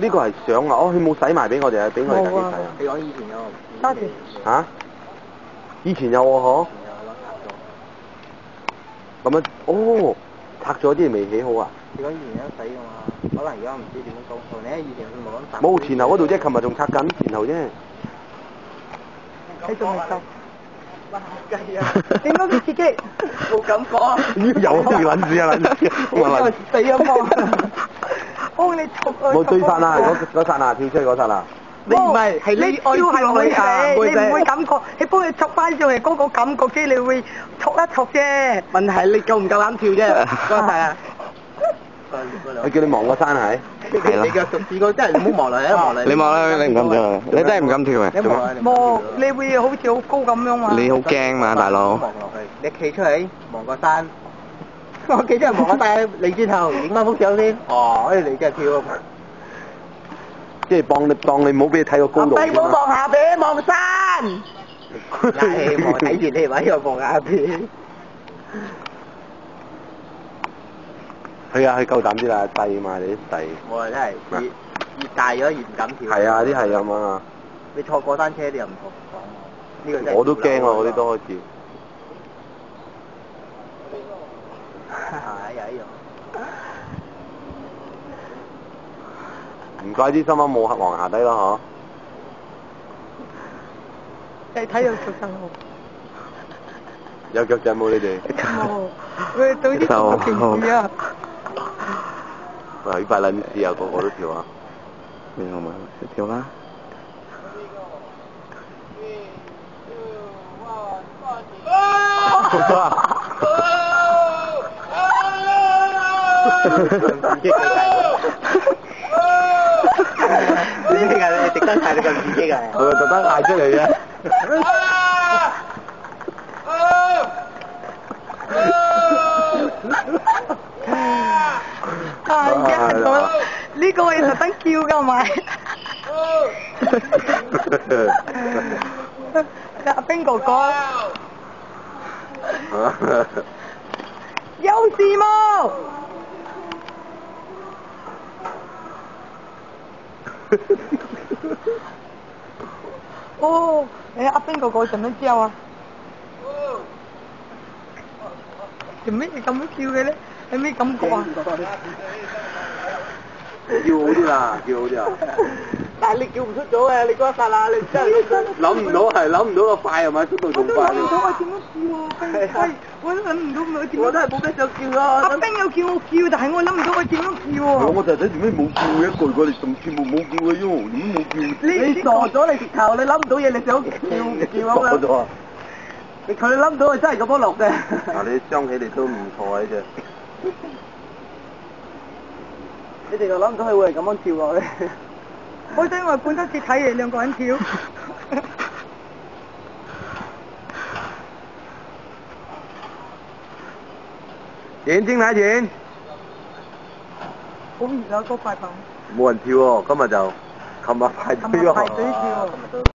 呢個係相啊！哦，佢冇洗埋俾我哋啊，俾我哋自己洗啊！你講以前有多謝。嚇？以前有喎嗬？咁樣哦，拆咗啲未起好啊？你講以前有洗㗎嘛？可能而家唔知點樣講錯。你喺以前佢冇咁冇前後嗰度啫，琴日仲拆緊前後啫。你仲未收？雞啊！點解佢自己冇感覺啊！有啲撚事啊撚事，我話撚死啊嘛！幫你捉啊！冇追翻啦，嗰剎那跳出去嗰剎那。你唔係係你跳係會死，你唔會感覺，你幫佢捉翻上嚟嗰個感覺啫，你會捉一捉啫。問題係你夠唔夠膽跳啫？嗰係啊！佢叫你望個山係？係啦。你腳試過真係唔好望嚟啊！望嚟。你望啦，你唔敢跳啊！你真係唔敢跳嘅。望你會好似好高咁樣嘛？你好驚嘛，大佬！望落去，你企出嚟望個山，我企出嚟望個山，你轉頭影翻幅相先。哦，你真係跳啊！即係當你唔好俾你睇個高度。你唔好望下邊，望山。係望睇住你位又望下邊。係啊，佢夠膽啲啦，細嘛你啲細。我真係越大咗越唔敢跳。係啊，啲係咁啊。你坐過山車你又唔同講。呢個真係。我都驚啊！嗰啲都開始。係有呢唔怪啲新聞冇望下低咯你睇有腳震喎。有腳震冇你哋？冇，佢對啲同學平時啊。呢塊撚事啊，個個都跳啊！你好嘛？跳啦！你特登睇你咁刺激啊！佢特登嗌出嚟啫。呢個係特登叫㗎咪？阿冰哥哥，有事冇？哦，阿冰哥哥做咩叫啊？做咩你咁樣叫嘅咧？有咩感覺啊？叫好啲啦，叫好啲啊！但係你叫唔出咗嘅，你嗰一剎那你真係諗唔到個快係咪？速度仲快。我都諗唔到我點樣叫啊！係，我都諗唔到我點。我都係冇得想叫咯。阿冰有叫我叫，但係我諗唔到我點樣叫喎。我就睇做咩冇叫嘅一句過嚟，仲全部冇叫嘅喎，點冇叫？你傻咗你直頭，你諗唔到嘢，你想叫咁樣。佢諗到係真係咁樣落嘅。嗱，你雙起嚟都唔錯啊！呢隻。你哋就諗唔到佢會係咁樣跳落去。好想我觀察節睇你兩個人跳。點精睇點？好熱啊！嗰塊板。冇人跳喎，今日就，琴日排隊喎。排隊跳。